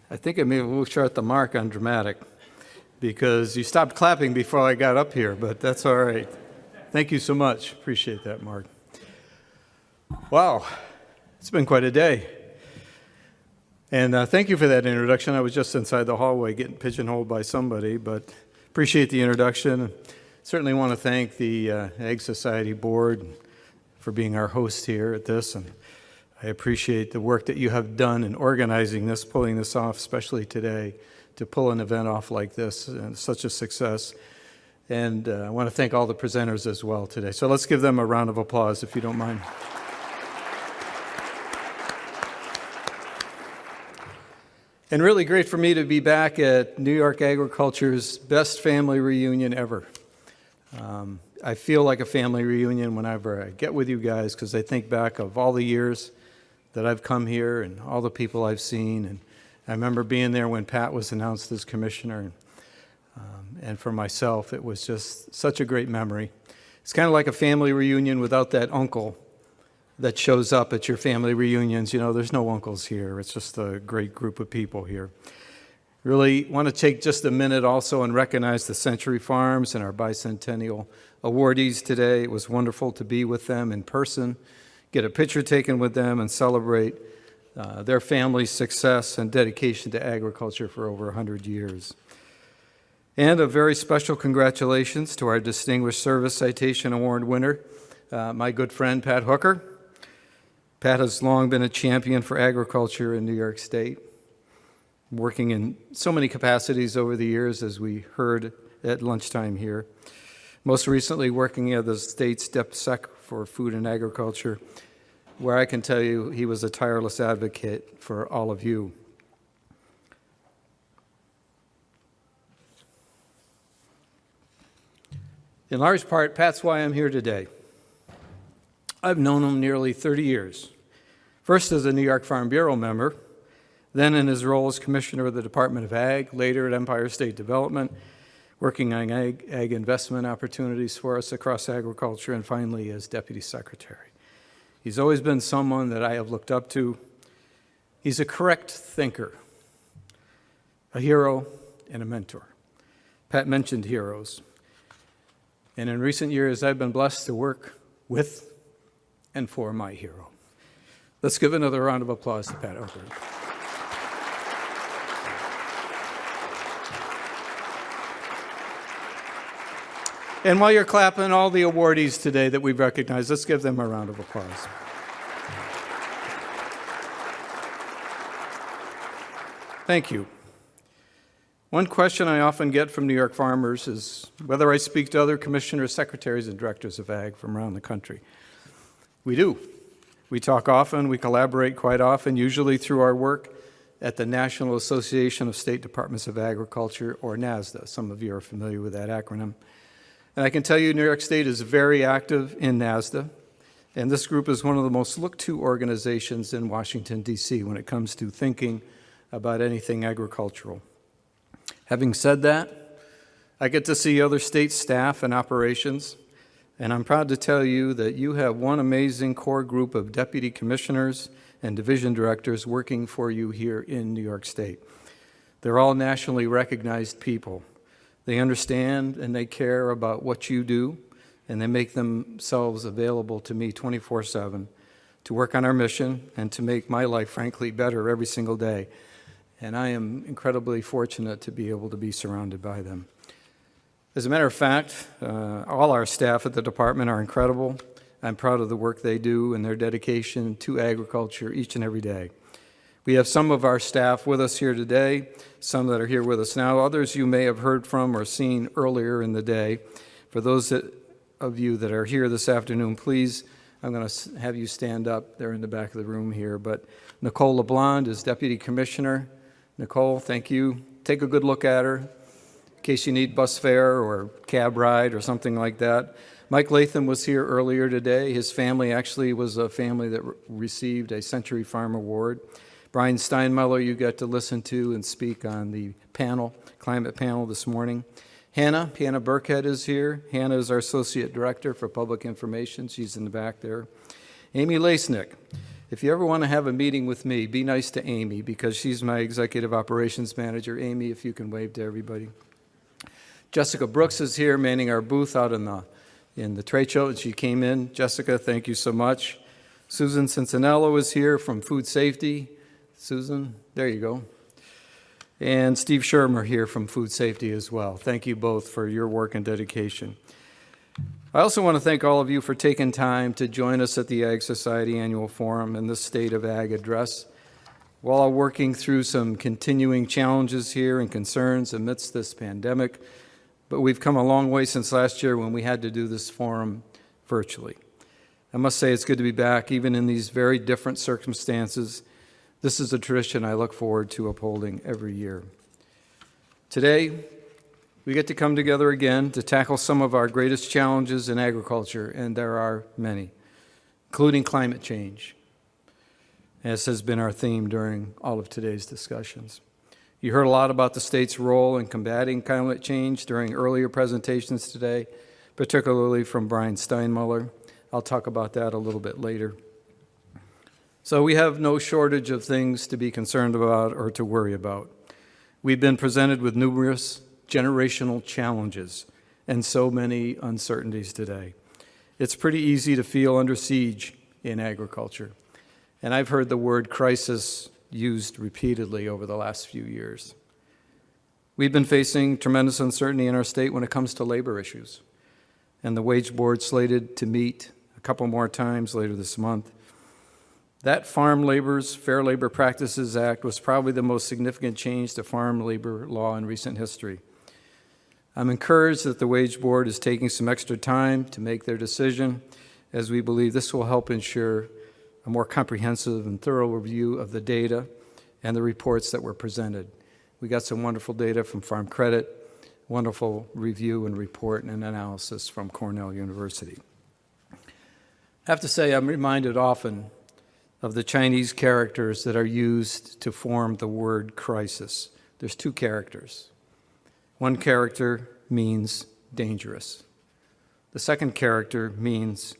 I think I may have a little short the mark on dramatic because you stopped clapping before I got up here, but that's all right. Thank you so much. Appreciate that, Mark. Wow, it's been quite a day. And thank you for that introduction. I was just inside the hallway getting pigeonholed by somebody, but appreciate the introduction. Certainly want to thank the Ag Society Board for being our host here at this, and I appreciate the work that you have done in organizing this, pulling this off, especially today, to pull an event off like this, and such a success. And I want to thank all the presenters as well today. So let's give them a round of applause, if you don't mind. And really great for me to be back at New York Agriculture's best family reunion ever. I feel like a family reunion whenever I get with you guys because I think back of all the years that I've come here and all the people I've seen. And I remember being there when Pat was announced as commissioner. And for myself, it was just such a great memory. It's kind of like a family reunion without that uncle that shows up at your family reunions. You know, there's no uncles here. It's just a great group of people here. Really want to take just a minute also and recognize the Century Farms and our bicentennial awardees today. It was wonderful to be with them in person, get a picture taken with them, and celebrate their family's success and dedication to agriculture for over 100 years. And a very special congratulations to our Distinguished Service Citation Award winner, my good friend Pat Hooker. Pat has long been a champion for agriculture in New York State, working in so many capacities over the years, as we heard at lunchtime here. Most recently working as the state's Deputy Sec for Food and Agriculture, where I can tell you he was a tireless advocate for all of you. In large part, Pat's why I'm here today. I've known him nearly 30 years, first as a New York Farm Bureau member, then in his role as Commissioner of the Department of Ag, later at Empire State Development, working on ag investment opportunities for us across agriculture, and finally as Deputy Secretary. He's always been someone that I have looked up to. He's a correct thinker, a hero, and a mentor. Pat mentioned heroes. And in recent years, I've been blessed to work with and for my hero. Let's give another round of applause to Pat Hooker. And while you're clapping, all the awardees today that we've recognized, let's give them a round of applause. Thank you. One question I often get from New York farmers is whether I speak to other commissioners, secretaries, and directors of ag from around the country. We do. We talk often, we collaborate quite often, usually through our work at the National Association of State Departments of Agriculture, or NASDA. Some of you are familiar with that acronym. And I can tell you New York State is very active in NASDA, and this group is one of the most looked-to organizations in Washington, D.C. when it comes to thinking about anything agricultural. Having said that, I get to see other state staff and operations, and I'm proud to tell you that you have one amazing core group of deputy commissioners and division directors working for you here in New York State. They're all nationally recognized people. They understand and they care about what you do, and they make themselves available to me 24/7 to work on our mission and to make my life, frankly, better every single day. And I am incredibly fortunate to be able to be surrounded by them. As a matter of fact, all our staff at the department are incredible. I'm proud of the work they do and their dedication to agriculture each and every day. We have some of our staff with us here today, some that are here with us now, others you may have heard from or seen earlier in the day. For those of you that are here this afternoon, please, I'm going to have you stand up. They're in the back of the room here. But Nicole LeBlond is Deputy Commissioner. Nicole, thank you. Take a good look at her in case you need bus fare or cab ride or something like that. Mike Latham was here earlier today. His family actually was a family that received a Century Farm Award. Brian Steinmeller, you got to listen to and speak on the panel, climate panel this morning. Hannah Burkhead is here. Hannah is our Associate Director for Public Information. She's in the back there. Amy Lasnick, If you ever want to have a meeting with me, be nice to Amy, because she's my executive operations manager. Amy, if you can wave to everybody. Jessica Brooks is here manning our booth out in the trade show. She came in. Jessica, thank you so much. Susan Cincinello is here from Food Safety. Susan, there you go. And Steve Shermer here from Food Safety as well. Thank you both for your work and dedication. I also want to thank all of you for taking time to join us at the Ag Society Annual Forum and the State of Ag Address. While working through some continuing challenges here and concerns amidst this pandemic, but we've come a long way since last year when we had to do this forum virtually. I must say it's good to be back, even in these very different circumstances. This is a tradition I look forward to upholding every year. Today, we get to come together again to tackle some of our greatest challenges in agriculture, and there are many, including climate change, as has been our theme during all of today's discussions. You heard a lot about the state's role in combating climate change during earlier presentations today, particularly from Brian Steinmuller. I'll talk about that a little bit later. So we have no shortage of things to be concerned about or to worry about. We've been presented with numerous generational challenges and so many uncertainties today. It's pretty easy to feel under siege in agriculture, and I've heard the word crisis used repeatedly over the last few years. We've been facing tremendous uncertainty in our state when it comes to labor issues, and the wage board slated to meet a couple more times later this month. That Farm Labor's Fair Labor Practices Act was probably the most significant change to farm labor law in recent history. I'm encouraged that the wage board is taking some extra time to make their decision, as we believe this will help ensure a more comprehensive and thorough review of the data and the reports that were presented. We got some wonderful data from Farm Credit, wonderful review and report and analysis from Cornell University. I have to say, I'm reminded often of the Chinese characters that are used to form the word crisis. There's two characters. One character means dangerous. The second character means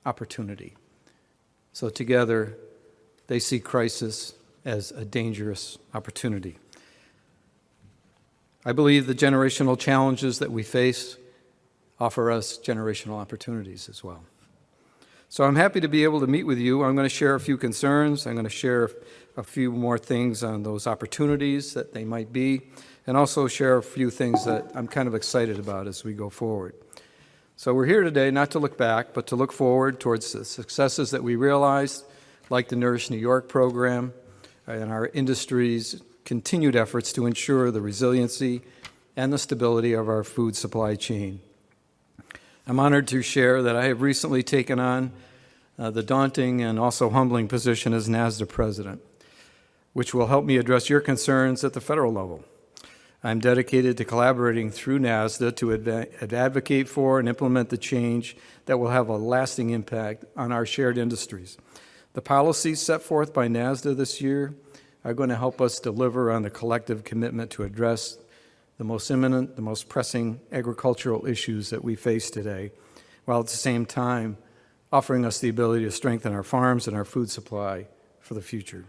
opportunity. So together, they see crisis as a dangerous opportunity. I believe the generational challenges that we face offer us generational opportunities as well. So I'm happy to be able to meet with you. I'm going to share a few concerns. I'm going to share a few more things on those opportunities that they might be, and also share a few things that I'm kind of excited about as we go forward. So we're here today not to look back, but to look forward towards the successes that we realized, like the Nourish New York program and our industry's continued efforts to ensure the resiliency and the stability of our food supply chain. I'm honored to share that I have recently taken on the daunting and also humbling position as NASDA president, which will help me address your concerns at the federal level. I'm dedicated to collaborating through NASDA to advocate for and implement the change that will have a lasting impact on our shared industries. The policies set forth by NASDA this year are going to help us deliver on the collective commitment to address the most imminent, the most pressing agricultural issues that we face today, while at the same time offering us the ability to strengthen our farms and our food supply for the future.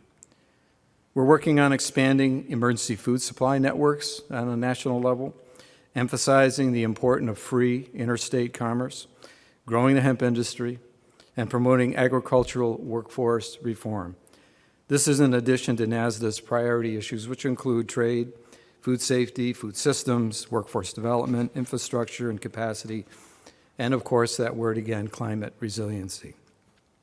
We're working on expanding emergency food supply networks on a national level, emphasizing the importance of free interstate commerce, growing the hemp industry, and promoting agricultural workforce reform. This is in addition to NASDA's priority issues, which include trade, food safety, food systems, workforce development, infrastructure and capacity, and of course, that word again, climate resiliency.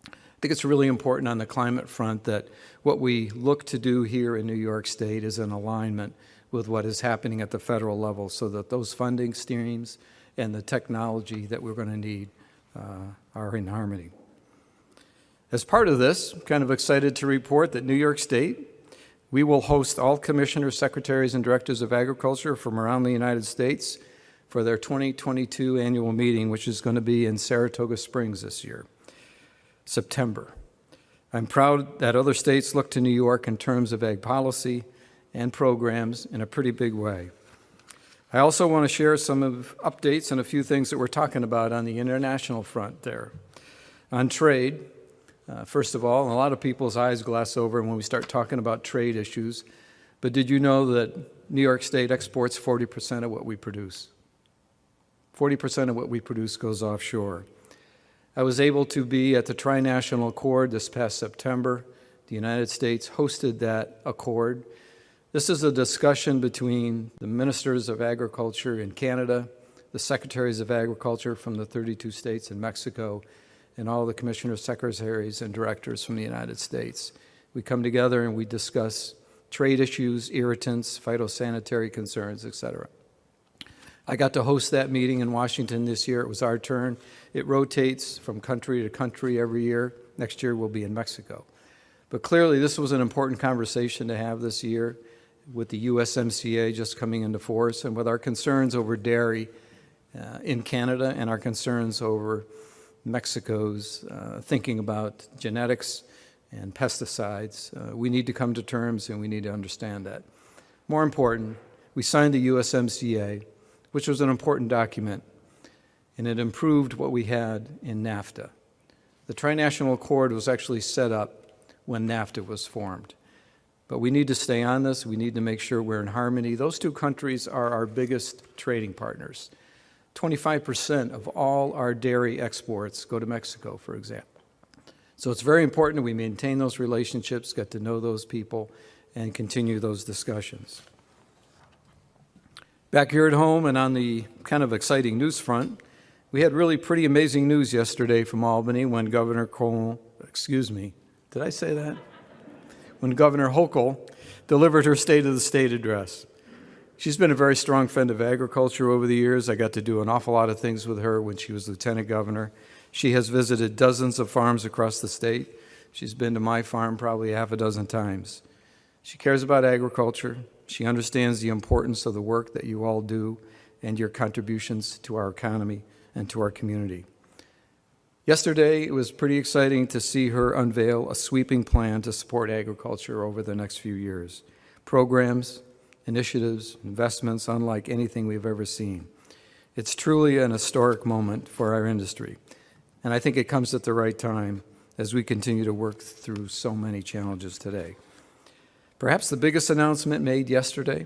I think it's really important on the climate front that what we look to do here in New York State is in alignment with what is happening at the federal level, so that those funding streams and the technology that we're going to need are in harmony. As part of this, I'm kind of excited to report that New York State, we will host all commissioners, secretaries, and directors of agriculture from around the United States for their 2022 annual meeting, which is going to be in Saratoga Springs this year, September. I'm proud that other states look to New York in terms of ag policy and programs in a pretty big way. I also want to share some of updates on a few things that we're talking about on the international front there. On trade, First of all, a lot of people's eyes glass over when we start talking about trade issues, but did you know that New York State exports 40% of what we produce? 40% of what we produce goes offshore. I was able to be at the Tri-National Accord this past September. The United States hosted that accord. This is a discussion between the ministers of agriculture in Canada, the secretaries of agriculture from the 32 states in Mexico, and all the commissioners, secretaries, and directors from the United States. We come together and we discuss trade issues, irritants, phytosanitary concerns, etc. I got to host that meeting in Washington this year. It was our turn. It rotates from country to country every year. Next year we'll be in Mexico. But clearly this was an important conversation to have this year with the USMCA just coming into force and with our concerns over dairy in Canada and our concerns over Mexico's thinking about genetics and pesticides. We need to come to terms and we need to understand that. More important, we signed the USMCA, which was an important document, and it improved what we had in NAFTA. The Tri-National Accord was actually set up when NAFTA was formed. But we need to stay on this. We need to make sure we're in harmony. Those two countries are our biggest trading partners. 25% of all our dairy exports go to Mexico, for example. So it's very important that we maintain those relationships, get to know those people, and continue those discussions. Back here at home and on the kind of exciting news front, we had really pretty amazing news yesterday from Albany when Governor Hochul delivered her State of the State address. She's been a very strong friend of agriculture over the years. I got to do an awful lot of things with her when she was lieutenant governor. She has visited dozens of farms across the state. She's been to my farm probably half a dozen times. She cares about agriculture. She understands the importance of the work that you all do and your contributions to our economy and to our community. Yesterday, it was pretty exciting to see her unveil a sweeping plan to support agriculture over the next few years. Programs, initiatives, investments unlike anything we've ever seen. It's truly an historic moment for our industry, and I think it comes at the right time as we continue to work through so many challenges today. Perhaps the biggest announcement made yesterday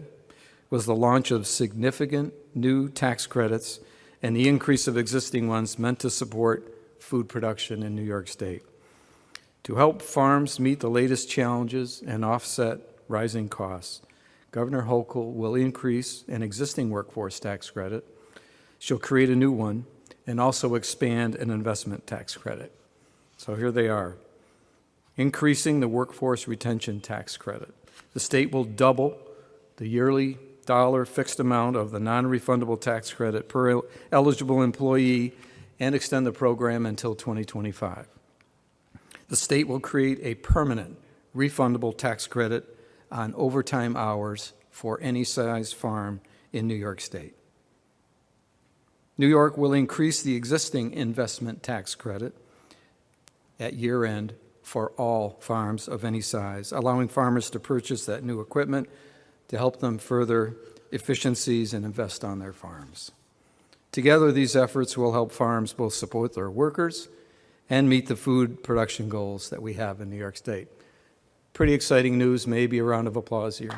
was the launch of significant new tax credits and the increase of existing ones meant to support food production in New York State. To help farms meet the latest challenges and offset rising costs, Governor Hochul will increase an existing workforce tax credit. She'll create a new one and also expand an investment tax credit. So here they are. Increasing the workforce retention tax credit. The state will double the yearly dollar fixed amount of the non-refundable tax credit per eligible employee and extend the program until 2025. The state will create a permanent refundable tax credit on overtime hours for any size farm in New York State. New York will increase the existing investment tax credit at year end for all farms of any size, allowing farmers to purchase that new equipment to help them further efficiencies and invest on their farms. Together, these efforts will help farms both support their workers and meet the food production goals that we have in New York State. Pretty exciting news. Maybe a round of applause here.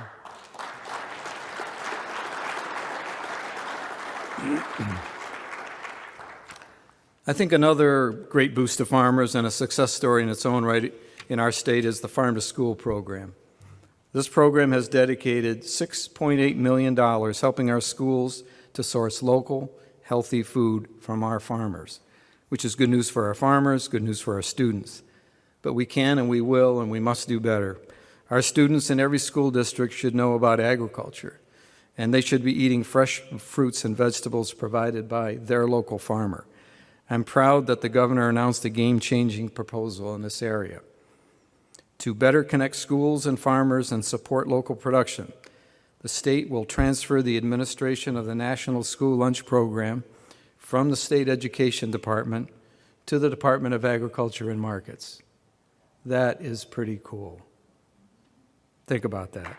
I think another great boost to farmers and a success story in its own right in our state is the Farm to School program. This program has dedicated $6.8 million helping our schools to source local, healthy food from our farmers, which is good news for our farmers, good news for our students. But we can and we will and we must do better. Our students in every school district should know about agriculture, and they should be eating fresh fruits and vegetables provided by their local farmer. I'm proud that the governor announced a game-changing proposal in this area. To better connect schools and farmers and support local production, the state will transfer the administration of the National School Lunch Program from the State Education Department to the Department of Agriculture and Markets. That is pretty cool. Think about that.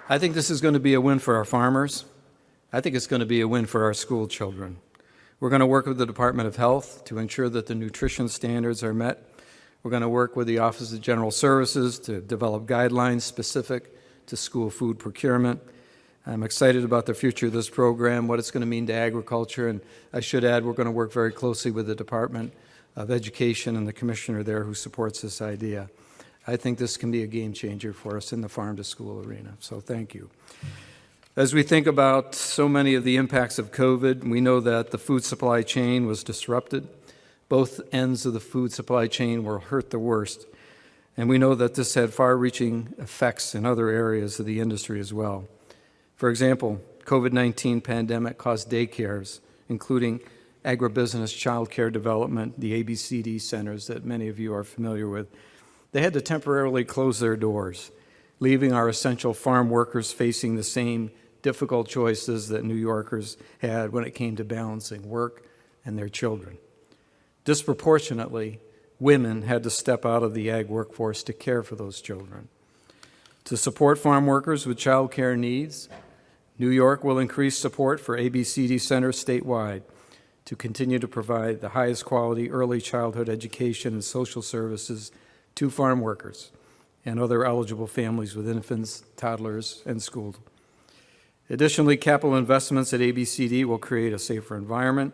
I think this is going to be a win for our farmers. I think it's going to be a win for our school children. We're going to work with the Department of Health to ensure that the nutrition standards are met. We're going to work with the Office of General Services to develop guidelines specific to school food procurement. I'm excited about the future of this program, what it's going to mean to agriculture, and I should add we're going to work very closely with the Department of Education and the commissioner there who supports this idea. I think this can be a game changer for us in the farm-to-school arena, so thank you. As we think about so many of the impacts of COVID, we know that the food supply chain was disrupted. Both ends of the food supply chain were hurt the worst, and we know that this had far-reaching effects in other areas of the industry as well. For example, COVID-19 pandemic caused daycares, including agribusiness child care development, the ABCD centers that many of you are familiar with. They had to temporarily close their doors, leaving our essential farm workers facing the same difficult choices that New Yorkers had when it came to balancing work and their children. Disproportionately, women had to step out of the ag workforce to care for those children. To support farm workers with child care needs, New York will increase support for ABCD centers statewide to continue to provide the highest quality early childhood education and social services to farm workers and other eligible families with infants, toddlers, and school. Additionally, capital investments at ABCD will create a safer environment,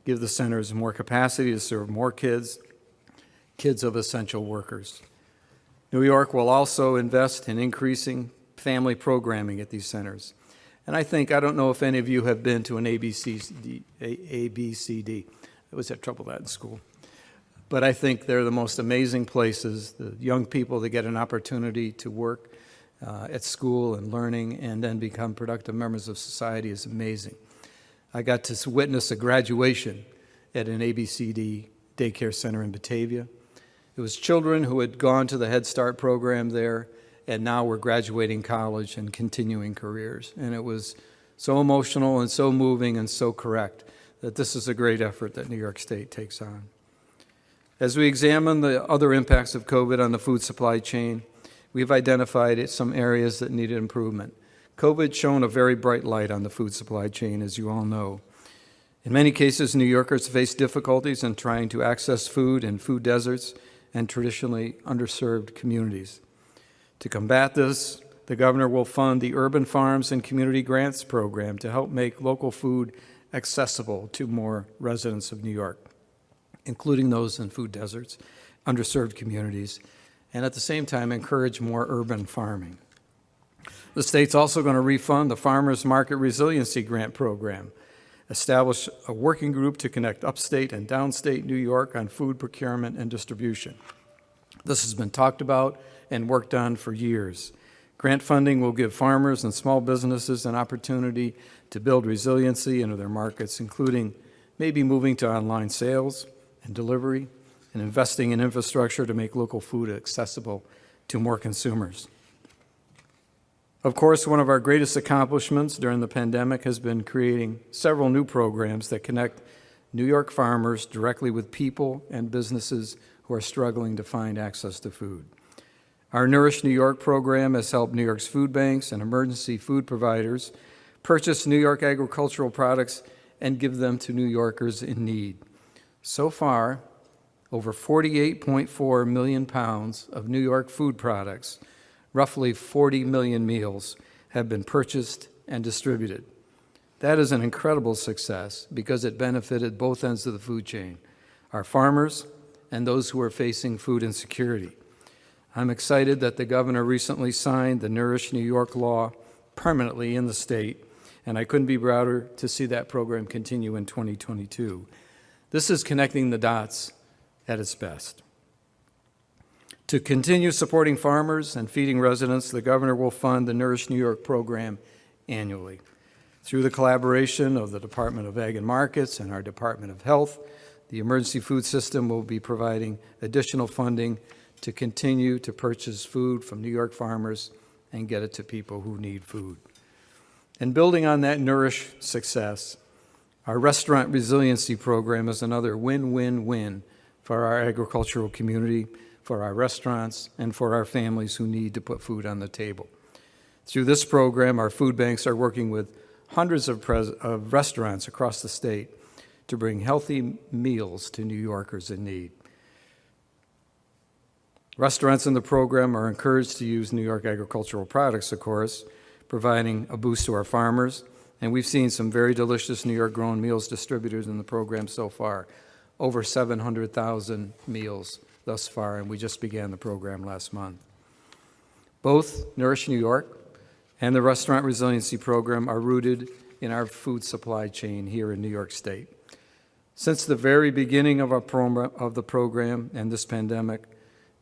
give the centers more capacity to serve more kids of essential workers. New York will also invest in increasing family programming at these centers. And I don't know if any of you have been to an ABCD. I was had trouble with that in school. But I think they're the most amazing places. The young people that get an opportunity to work at school and learning and then become productive members of society is amazing. I got to witness a graduation at an ABCD daycare center in Batavia. It was children who had gone to the Head Start program there and now were graduating college and continuing careers. And it was so emotional and so moving and so correct that this is a great effort that New York State takes on. As we examine the other impacts of COVID on the food supply chain, we've identified some areas that needed improvement. COVID shone a very bright light on the food supply chain, as you all know. In many cases, New Yorkers face difficulties in trying to access food in food deserts and traditionally underserved communities. To combat this, the governor will fund the Urban Farms and Community Grants program to help make local food accessible to more residents of New York, including those in food deserts, underserved communities, and at the same time encourage more urban farming. The state's also going to refund the Farmers Market Resiliency Grant program, establish a working group to connect upstate and downstate New York on food procurement and distribution. This has been talked about and worked on for years. Grant funding will give farmers and small businesses an opportunity to build resiliency into their markets, including maybe moving to online sales and delivery and investing in infrastructure to make local food accessible to more consumers. Of course, one of our greatest accomplishments during the pandemic has been creating several new programs that connect New York farmers directly with people and businesses who are struggling to find access to food. Our Nourish New York program has helped New York's food banks and emergency food providers purchase New York agricultural products and give them to New Yorkers in need. So far, over 48.4 million pounds of New York food products, roughly 40 million meals, have been purchased and distributed. That is an incredible success because it benefited both ends of the food chain, our farmers and those who are facing food insecurity. I'm excited that the governor recently signed the Nourish New York law permanently in the state, and I couldn't be prouder to see that program continue in 2022. This is connecting the dots at its best. To continue supporting farmers and feeding residents, the governor will fund the Nourish New York program annually. Through the collaboration of the Department of Ag and Markets and our Department of Health, the emergency food system will be providing additional funding to continue to purchase food from New York farmers and get it to people who need food. And building on that Nourish success, our Restaurant Resiliency program is another win-win-win for our agricultural community, for our restaurants, and for our families who need to put food on the table. Through this program, our food banks are working with hundreds of restaurants across the state to bring healthy meals to New Yorkers in need. Restaurants in the program are encouraged to use New York agricultural products, of course, providing a boost to our farmers. And we've seen some very delicious New York-grown meals distributed in the program so far. Over 700,000 meals thus far, and we just began the program last month. Both Nourish New York and the Restaurant Resiliency Program are rooted in our food supply chain here in New York State. Since the very beginning of the program and this pandemic,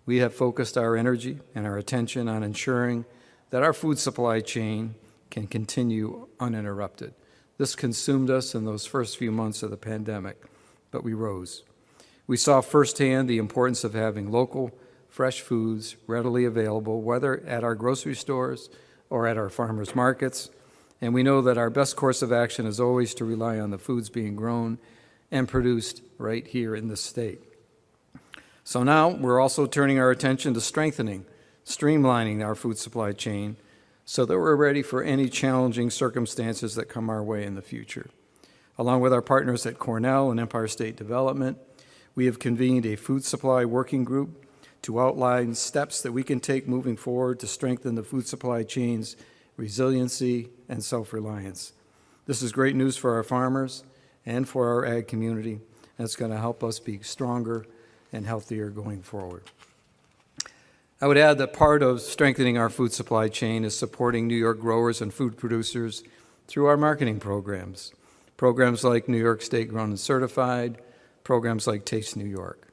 we have focused our energy and our attention on ensuring that our food supply chain can continue uninterrupted. This consumed us in those first few months of the pandemic, but we rose. We saw firsthand the importance of having local, fresh foods readily available, whether at our grocery stores or at our farmers markets, and we know that our best course of action is always to rely on the foods being grown and produced right here in this state. So now we're also turning our attention to streamlining our food supply chain so that we're ready for any challenging circumstances that come our way in the future. Along with our partners at Cornell and Empire State Development, we have convened a food supply working group to outline steps that we can take moving forward to strengthen the food supply chain's resiliency and self-reliance. This is great news for our farmers and for our ag community, and it's going to help us be stronger and healthier going forward. I would add that part of strengthening our food supply chain is supporting New York growers and food producers through our marketing programs. Programs like New York State Grown and Certified, programs like Taste New York.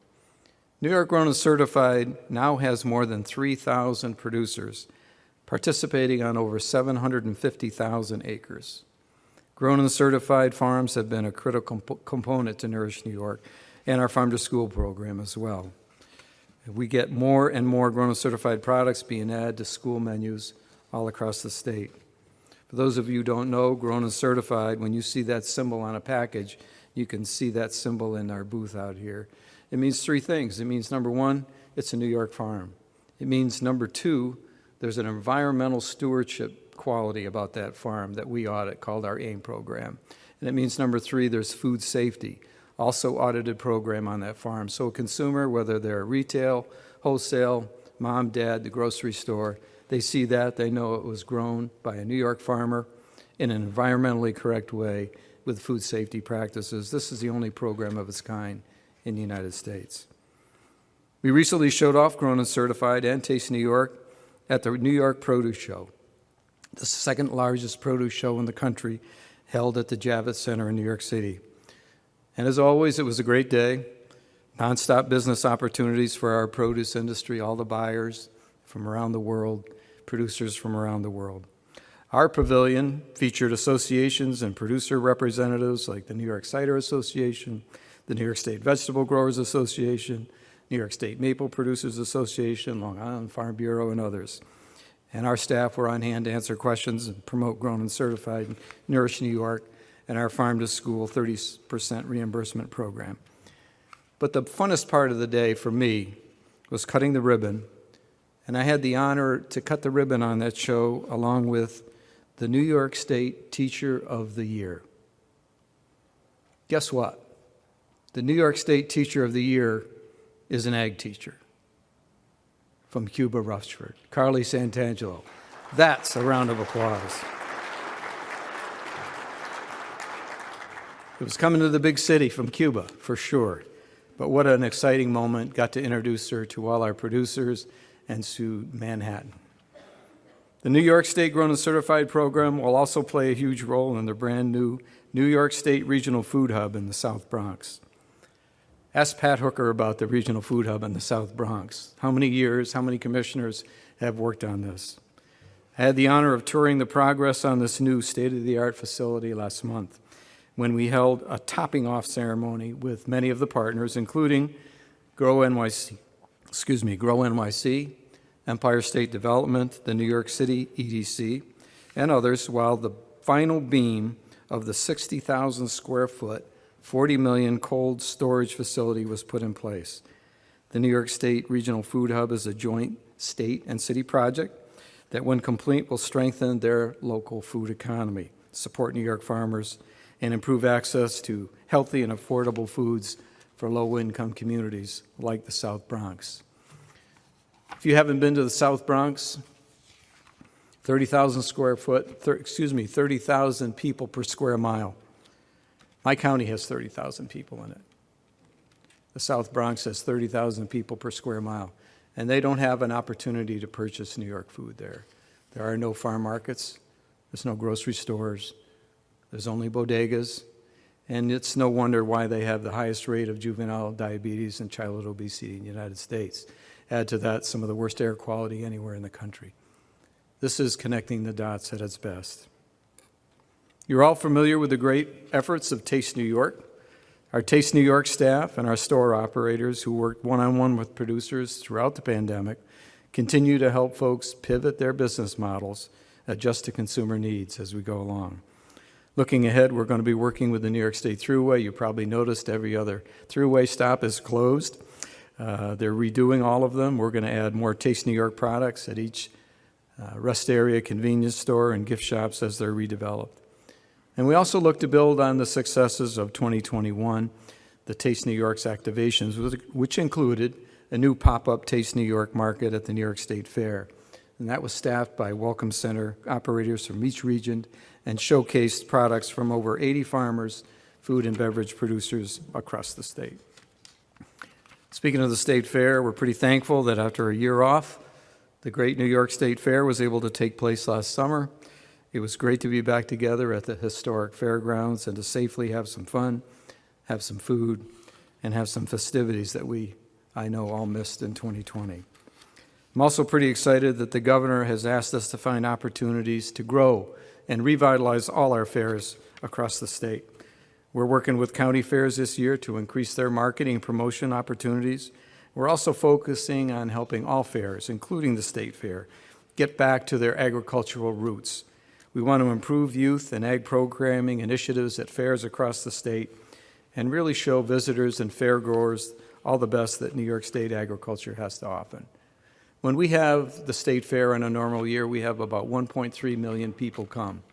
New York Grown and Certified now has more than 3,000 producers participating on over 750,000 acres. Grown and Certified farms have been a critical component to Nourish New York and our Farm to School program as well. We get more and more Grown and Certified products being added to school menus all across the state. For those of you who don't know, Grown and Certified, when you see that symbol on a package, you can see that symbol in our booth out here. It means three things. It means, number one, it's a New York farm. It means, number two, there's an environmental stewardship quality about that farm that we audit called our AIM program. And it means, number three, there's food safety, also audited program on that farm. So a consumer, whether they're retail, wholesale, mom, dad, the grocery store, they see that, they know it was grown by a New York farmer in an environmentally correct way with food safety practices. This is the only program of its kind in the United States. We recently showed off Grown and Certified and Taste New York at the New York Produce Show, the second largest produce show in the country, held at the Javits Center in New York City. And as always, it was a great day. Nonstop business opportunities for our produce industry, all the buyers from around the world, producers from around the world. Our pavilion featured associations and producer representatives like the New York Cider Association, the New York State Vegetable Growers Association, New York State Maple Producers Association, Long Island Farm Bureau, and others. And our staff were on hand to answer questions and promote Grown and Certified and Nourish New York and our Farm to School 30% reimbursement program. But the funnest part of the day for me was cutting the ribbon, and I had the honor to cut the ribbon on that show along with the New York State Teacher of the Year. Guess what? The New York State Teacher of the Year is an ag teacher from Cuba, Rushford, Carly Santangelo. That's a round of applause. It was coming to the big city from Cuba, for sure. But what an exciting moment. Got to introduce her to all our producers and to Manhattan. The New York State Grown and Certified program will also play a huge role in the brand new New York State Regional Food Hub in the South Bronx. Ask Pat Hooker about the Regional Food Hub in the South Bronx. How many years, how many commissioners have worked on this? I had the honor of touring the progress on this new state-of-the-art facility last month when we held a topping-off ceremony with many of the partners, including Grow NYC, Empire State Development, the New York City EDC, and others, while the final beam of the 60,000 square foot, 40 million cold storage facility was put in place. The New York State Regional Food Hub is a joint state and city project that, when complete, will strengthen their local food economy, support New York farmers, and improve access to healthy and affordable foods for low-income communities like the South Bronx. If you haven't been to the South Bronx, 30,000 people per square mile. My county has 30,000 people in it. The South Bronx has 30,000 people per square mile, and they don't have an opportunity to purchase New York food there. There are no farm markets, there's no grocery stores, there's only bodegas, and it's no wonder why they have the highest rate of juvenile diabetes and childhood obesity in the United States. Add to that some of the worst air quality anywhere in the country. This is connecting the dots at its best. You're all familiar with the great efforts of Taste New York. Our Taste New York staff and our store operators who worked one-on-one with producers throughout the pandemic continue to help folks pivot their business models, adjust to consumer needs as we go along. Looking ahead, we're going to be working with the New York State Thruway. You probably noticed every other Thruway stop is closed. They're redoing all of them. We're going to add more Taste New York products at each rest area, convenience store, and gift shops as they're redeveloped. And we also look to build on the successes of 2021, the Taste New York's activations, which included a new pop-up Taste New York market at the New York State Fair. And that was staffed by Welcome Center operators from each region and showcased products from over 80 farmers, food and beverage producers across the state. Speaking of the State Fair, we're pretty thankful that after a year off, the great New York State Fair was able to take place last summer. It was great to be back together at the historic fairgrounds and to safely have some fun, have some food, and have some festivities that I know, all missed in 2020. I'm also pretty excited that the governor has asked us to find opportunities to grow and revitalize all our fairs across the state. We're working with county fairs this year to increase their marketing and promotion opportunities. We're also focusing on helping all fairs, including the State Fair, get back to their agricultural roots. We want to improve youth and ag programming initiatives at fairs across the state and really show visitors and fair growers all the best that New York State agriculture has to offer. When we have the State Fair in a normal year, we have about 1.3 million people come.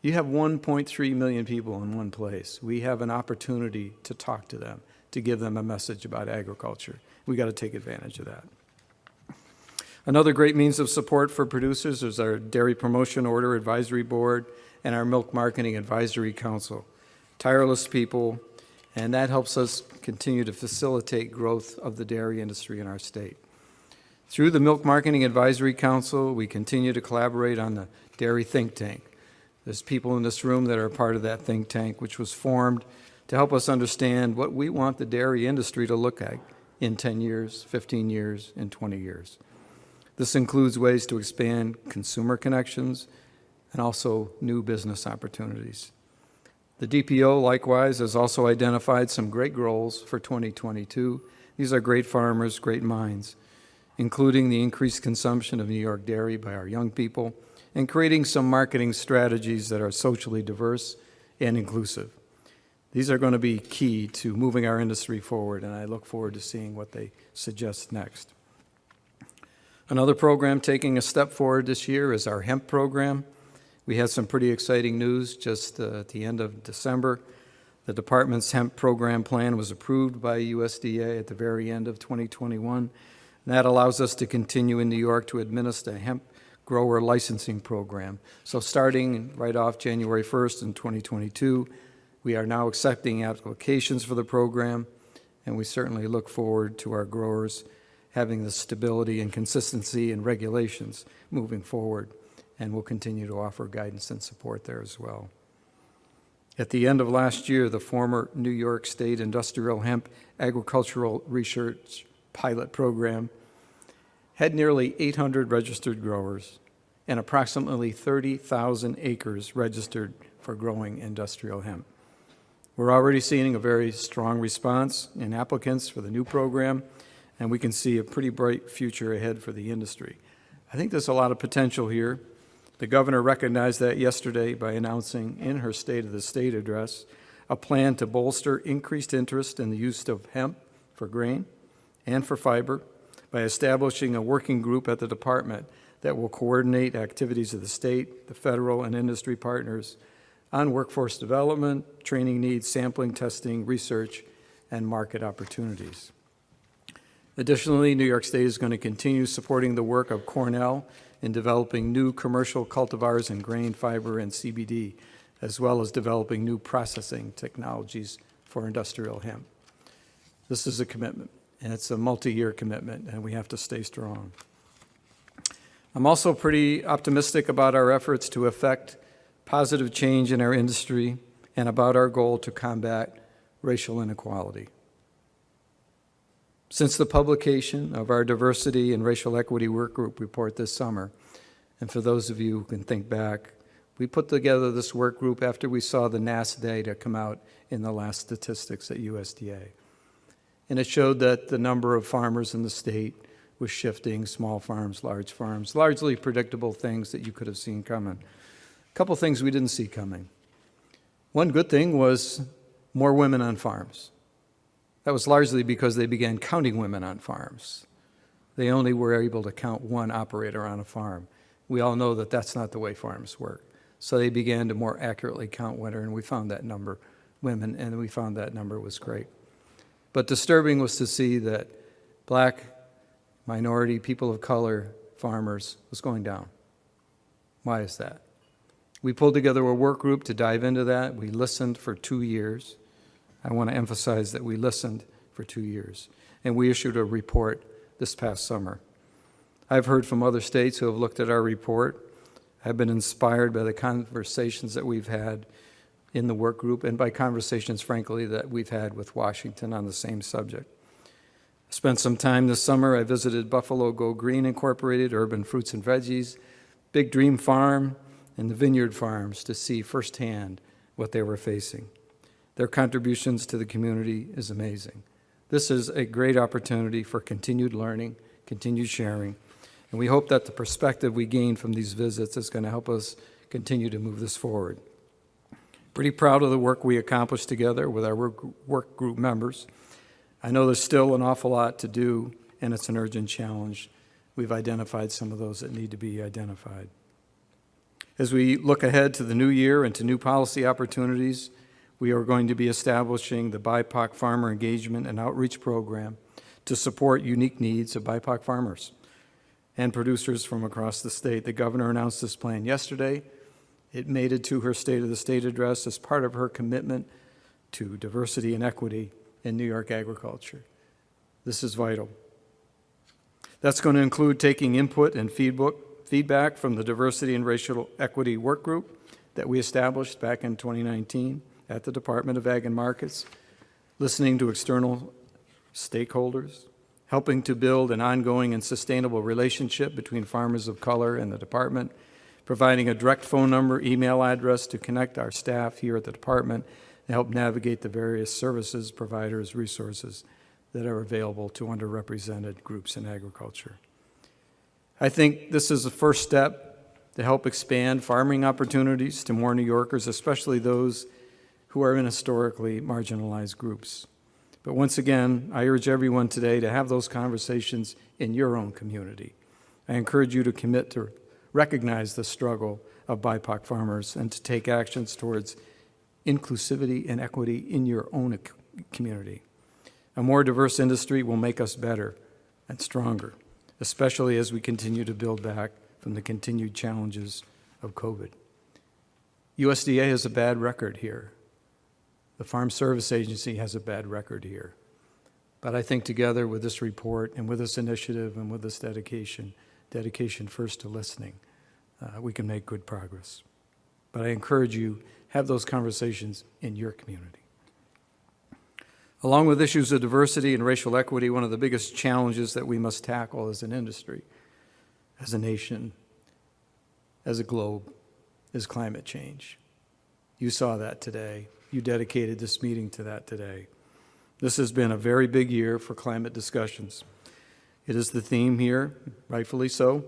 You have 1.3 million people in one place. We have an opportunity to talk to them, to give them a message about agriculture. We got to take advantage of that. Another great means of support for producers is our Dairy Promotion Order Advisory Board and our Milk Marketing Advisory Council. Tireless people, and that helps us continue to facilitate growth of the dairy industry in our state. Through the Milk Marketing Advisory Council, we continue to collaborate on the Dairy Think Tank. There's people in this room that are part of that think tank, which was formed to help us understand what we want the dairy industry to look like in 10 years, 15 years, and 20 years. This includes ways to expand consumer connections and also new business opportunities. The DPO, likewise, has also identified some great goals for 2022. These are great farmers, great minds, including the increased consumption of New York dairy by our young people and creating some marketing strategies that are socially diverse and inclusive. These are going to be key to moving our industry forward, and I look forward to seeing what they suggest next. Another program taking a step forward this year is our Hemp program. We had some pretty exciting news just at the end of December. The department's Hemp program plan was approved by USDA at the very end of 2021. And that allows us to continue in New York to administer a hemp grower licensing program. So starting right off January 1st in 2022, we are now accepting applications for the program, and we certainly look forward to our growers having the stability and consistency and regulations moving forward, and we'll continue to offer guidance and support there as well. At the end of last year, the former New York State Industrial Hemp Agricultural Research Pilot Program had nearly 800 registered growers and approximately 30,000 acres registered for growing industrial hemp. We're already seeing a very strong response in applicants for the new program, and we can see a pretty bright future ahead for the industry. I think there's a lot of potential here. The governor recognized that yesterday by announcing in her State of the State address a plan to bolster increased interest in the use of hemp for grain and for fiber by establishing a working group at the department that will coordinate activities of the state, the federal, and industry partners on workforce development, training needs, sampling, testing, research, and market opportunities. Additionally, New York State is going to continue supporting the work of Cornell in developing new commercial cultivars in grain, fiber, and CBD, as well as developing new processing technologies for industrial hemp. This is a commitment, and it's a multi-year commitment, and we have to stay strong. I'm also pretty optimistic about our efforts to effect positive change in our industry and about our goal to combat racial inequality. Since the publication of our Diversity and Racial Equity Workgroup report this summer, and for those of you who can think back, we put together this work group after we saw the NASS data come out in the last statistics at USDA. And it showed that the number of farmers in the state was shifting, small farms, largely predictable things that you could have seen coming. A couple things we didn't see coming. One good thing was more women on farms. That was largely because they began counting women on farms. They only were able to count one operator on a farm. We all know that that's not the way farms work. So they began to more accurately count women, and we found that number was great. But disturbing was to see that black, minority, people of color farmers was going down. Why is that? We pulled together a work group to dive into that. We listened for 2 years. I want to emphasize that we listened for 2 years. And we issued a report this past summer. I've heard from other states who have looked at our report. I've been inspired by the conversations that we've had in the work group and by conversations, frankly, that we've had with Washington on the same subject. I spent some time this summer. I visited Buffalo Go Green Incorporated, Urban Fruits and Veggies, Big Dream Farm, and the Vineyard Farms to see firsthand what they were facing. Their contributions to the community is amazing. This is a great opportunity for continued learning, continued sharing, and we hope that the perspective we gain from these visits is going to help us continue to move this forward. Pretty proud of the work we accomplished together with our work group members. I know there's still an awful lot to do, and it's an urgent challenge. We've identified some of those that need to be identified. As we look ahead to the new year and to new policy opportunities, we are going to be establishing the BIPOC Farmer Engagement and Outreach Program to support unique needs of BIPOC farmers and producers from across the state. The governor announced this plan yesterday. It made it to her State of the State address as part of her commitment to diversity and equity in New York agriculture. This is vital. That's going to include taking input and feedback from the Diversity and Racial Equity Work Group that we established back in 2019 at the Department of Ag and Markets, listening to external stakeholders, helping to build an ongoing and sustainable relationship between farmers of color and the department, providing a direct phone number, email address to connect our staff here at the department and help navigate the various services, providers, resources that are available to underrepresented groups in agriculture. I think this is the first step to help expand farming opportunities to more New Yorkers, especially those who are in historically marginalized groups. But once again, I urge everyone today to have those conversations in your own community. I encourage you to commit to recognize the struggle of BIPOC farmers and to take actions towards inclusivity and equity in your own community. A more diverse industry will make us better and stronger, especially as we continue to build back from the continued challenges of COVID. USDA has a bad record here. The Farm Service Agency has a bad record here. But I think together with this report and with this initiative and with this dedication first to listening, we can make good progress. But I encourage you, have those conversations in your community. Along with issues of diversity and racial equity, one of the biggest challenges that we must tackle as an industry, as a nation, as a globe, is climate change. You saw that today. You dedicated this meeting to that today. This has been a very big year for climate discussions. It is the theme here, rightfully so.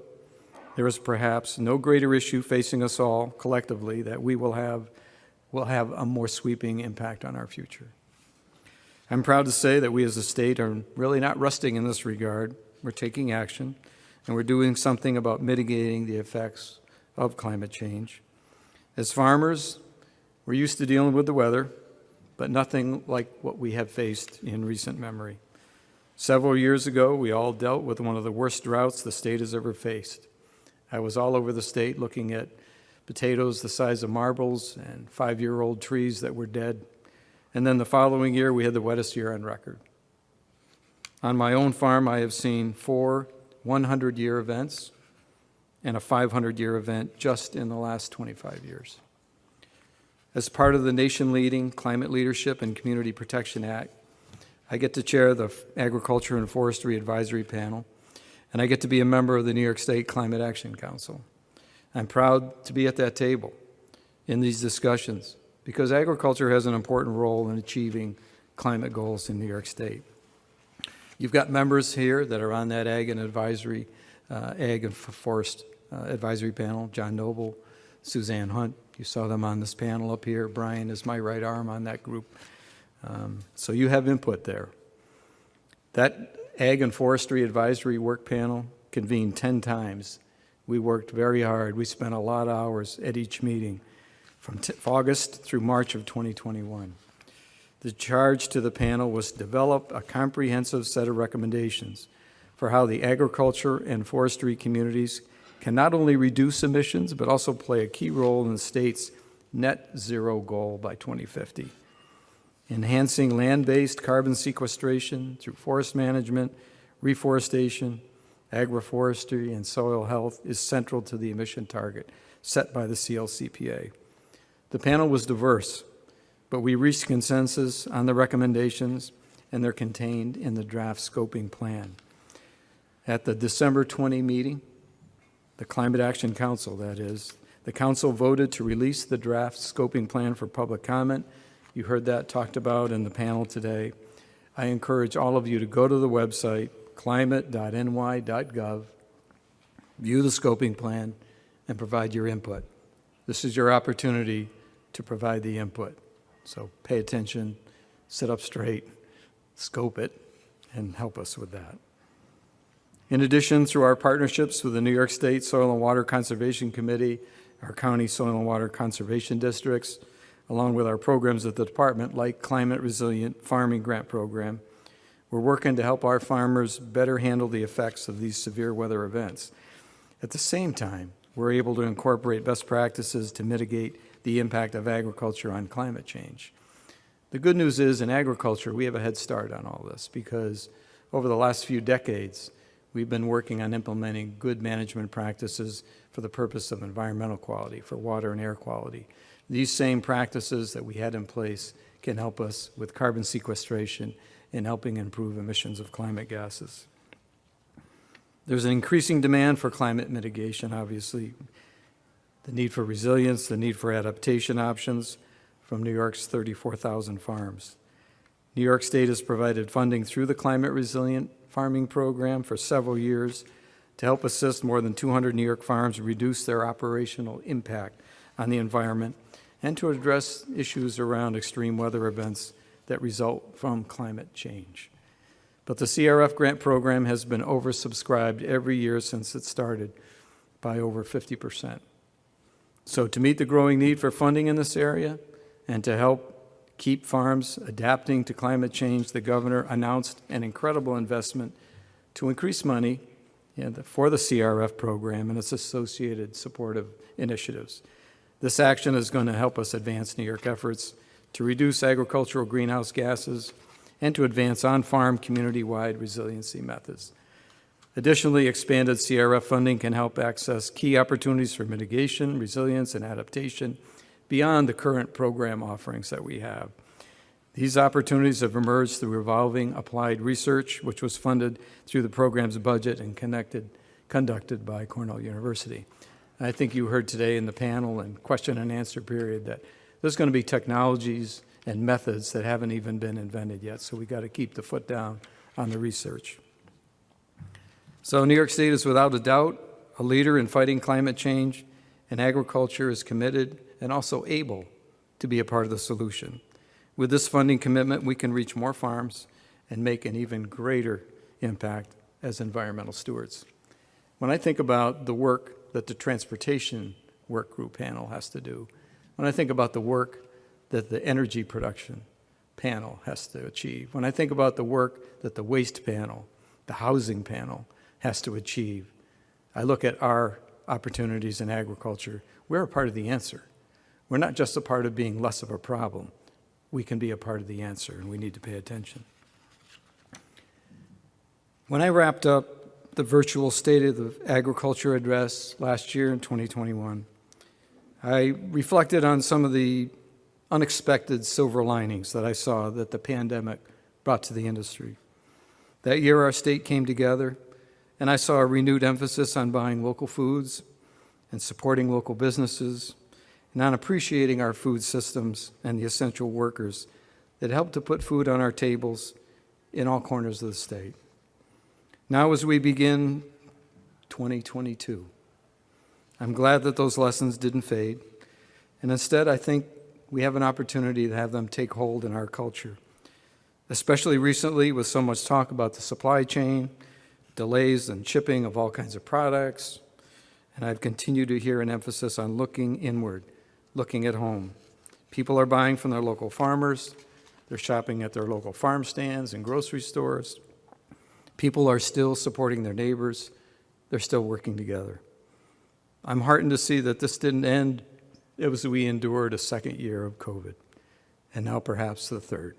There is perhaps no greater issue facing us all collectively that we will have a more sweeping impact on our future. I'm proud to say that we as a state are really not resting in this regard. We're taking action, and we're doing something about mitigating the effects of climate change. As farmers, We're used to dealing with the weather, but nothing like what we have faced in recent memory. Several years ago, we all dealt with one of the worst droughts the state has ever faced. I was all over the state looking at potatoes the size of marbles and 5-year-old trees that were dead. And then the following year, we had the wettest year on record. On my own farm, I have seen 4 100-year events and a 500-year event just in the last 25 years. As part of the nation-leading Climate Leadership and Community Protection Act, I get to chair the Agriculture and Forestry Advisory Panel, and I get to be a member of the New York State Climate Action Council. I'm proud to be at that table in these discussions because agriculture has an important role in achieving climate goals in New York State. You've got members here that are on that Ag and Forest Advisory Panel, John Noble, Suzanne Hunt. You saw them on this panel up here. Brian is my right arm on that group. So you have input there. That Ag and Forestry Advisory Work Panel convened 10 times. We worked very hard. We spent a lot of hours at each meeting from August through March of 2021. The charge to the panel was to develop a comprehensive set of recommendations for how the agriculture and forestry communities can not only reduce emissions, but also play a key role in the state's net zero goal by 2050. Enhancing land-based carbon sequestration through forest management, reforestation, agroforestry, and soil health is central to the emission target set by the CLCPA. The panel was diverse, but we reached consensus on the recommendations, and they're contained in the draft scoping plan. At the December 20 meeting, the Climate Action Council, that is, the council voted to release the draft scoping plan for public comment. You heard that talked about in the panel today. I encourage all of you to go to the website, climate.ny.gov, view the scoping plan, and provide your input. This is your opportunity to provide the input. So pay attention, sit up straight, scope it, and help us with that. In addition, through our partnerships with the New York State Soil and Water Conservation Committee, our county soil and water conservation districts, along with our programs at the department like Climate Resilient Farming Grant Program, we're working to help our farmers better handle the effects of these severe weather events. At the same time, we're able to incorporate best practices to mitigate the impact of agriculture on climate change. The good news is in agriculture, we have a head start on all this because over the last few decades, we've been working on implementing good management practices for the purpose of environmental quality, for water and air quality. These same practices that we had in place can help us with carbon sequestration and helping improve emissions of climate gases. There's an increasing demand for climate mitigation, obviously. The need for resilience, the need for adaptation options from New York's 34,000 farms. New York State has provided funding through the Climate Resilient Farming Program for several years to help assist more than 200 New York farms reduce their operational impact on the environment and to address issues around extreme weather events that result from climate change. But the CRF grant program has been oversubscribed every year since it started by over 50%. So to meet the growing need for funding in this area and to help keep farms adapting to climate change, the governor announced an incredible investment to increase money for the CRF program and its associated supportive initiatives. This action is going to help us advance New York efforts to reduce agricultural greenhouse gases and to advance on-farm community-wide resiliency methods. Additionally, expanded CRF funding can help access key opportunities for mitigation, resilience, and adaptation beyond the current program offerings that we have. These opportunities have emerged through evolving applied research, which was funded through the program's budget and conducted by Cornell University. I think you heard today in the panel and question and answer period that there's going to be technologies and methods that haven't even been invented yet, so we got to keep the foot down on the research. So New York State is without a doubt a leader in fighting climate change, and agriculture is committed and also able to be a part of the solution. With this funding commitment, we can reach more farms and make an even greater impact as environmental stewards. When I think about the work that the Transportation Work Group panel has to do, when I think about the work that the energy production panel has to achieve. When I think about the work that the waste panel, the housing panel has to achieve, I look at our opportunities in agriculture. We're a part of the answer. We're not just a part of being less of a problem. We can be a part of the answer, and we need to pay attention. When I wrapped up the virtual State of the Agriculture address last year in 2021, I reflected on some of the unexpected silver linings that I saw that the pandemic brought to the industry. That year, our state came together, and I saw a renewed emphasis on buying local foods and supporting local businesses and on appreciating our food systems and the essential workers that help to put food on our tables in all corners of the state. Now, as we begin 2022, I'm glad that those lessons didn't fade, and instead I think we have an opportunity to have them take hold in our culture, especially recently with so much talk about the supply chain, delays and shipping of all kinds of products, and I've continued to hear an emphasis on looking inward, looking at home. People are buying from their local farmers, they're shopping at their local farm stands and grocery stores. People are still supporting their neighbors, they're still working together. I'm heartened to see that this didn't end as we endured a second year of COVID, and now perhaps the third.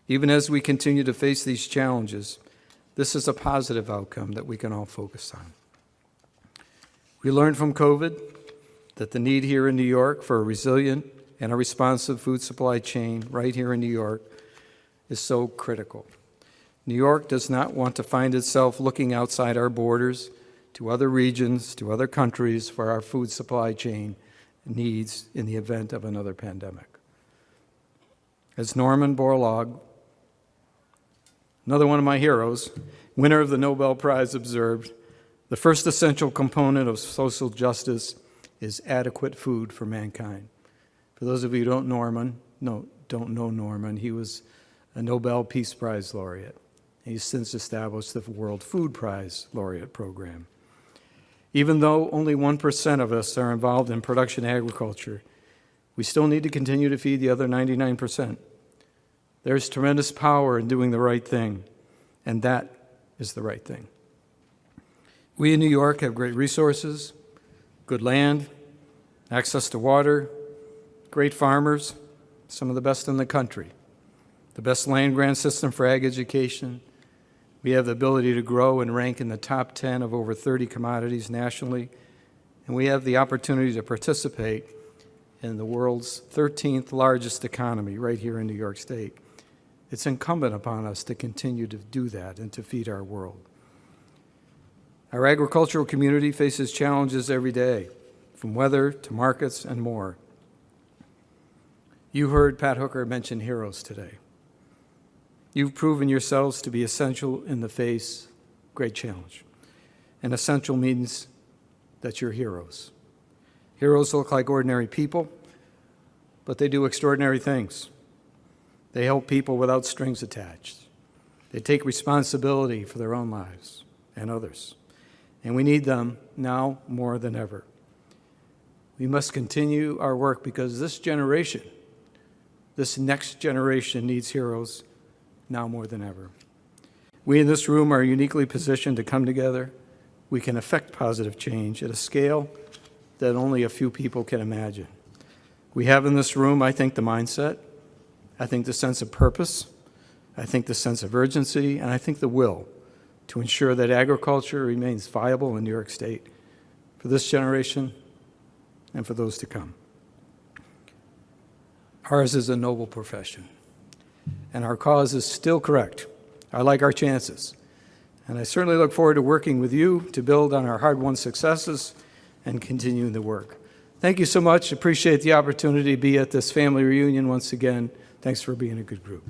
Even as we continue to face these challenges, this is a positive outcome that we can all focus on. We learned from COVID that the need here in New York for a resilient and a responsive food supply chain right here in New York is so critical. New York does not want to find itself looking outside our borders to other regions, to other countries for our food supply chain needs in the event of another pandemic. As Norman Borlaug, another one of my heroes, winner of the Nobel Prize, observed, the first essential component of social justice is adequate food for mankind. For those of you who don't know Norman, he was a Nobel Peace Prize laureate. He's since established the World Food Prize laureate program. Even though only 1% of us are involved in production agriculture, we still need to continue to feed the other 99%. There's tremendous power in doing the right thing, and that is the right thing. We in New York have great resources, good land, access to water, great farmers, some of the best in the country, the best land grant system for ag education. We have the ability to grow and rank in the top 10 of over 30 commodities nationally, and we have the opportunity to participate in the world's 13th largest economy right here in New York State. It's incumbent upon us to continue to do that and to feed our world. Our agricultural community faces challenges every day, from weather to markets and more. You heard Pat Hooker mention heroes today. You've proven yourselves to be essential in the face of great challenge. And essential means that you're heroes. Heroes look like ordinary people, but they do extraordinary things. They help people without strings attached. They take responsibility for their own lives and others. And we need them now more than ever. We must continue our work because this generation, this next generation needs heroes now more than ever. We in this room are uniquely positioned to come together. We can affect positive change at a scale that only a few people can imagine. We have in this room, I think, the mindset, I think the sense of purpose, I think the sense of urgency, and I think the will to ensure that agriculture remains viable in New York State for this generation and for those to come. Ours is a noble profession, and our cause is still correct. I like our chances, and I certainly look forward to working with you to build on our hard-won successes and continuing the work. Thank you so much. Appreciate the opportunity to be at this family reunion once again. Thanks for being a good group.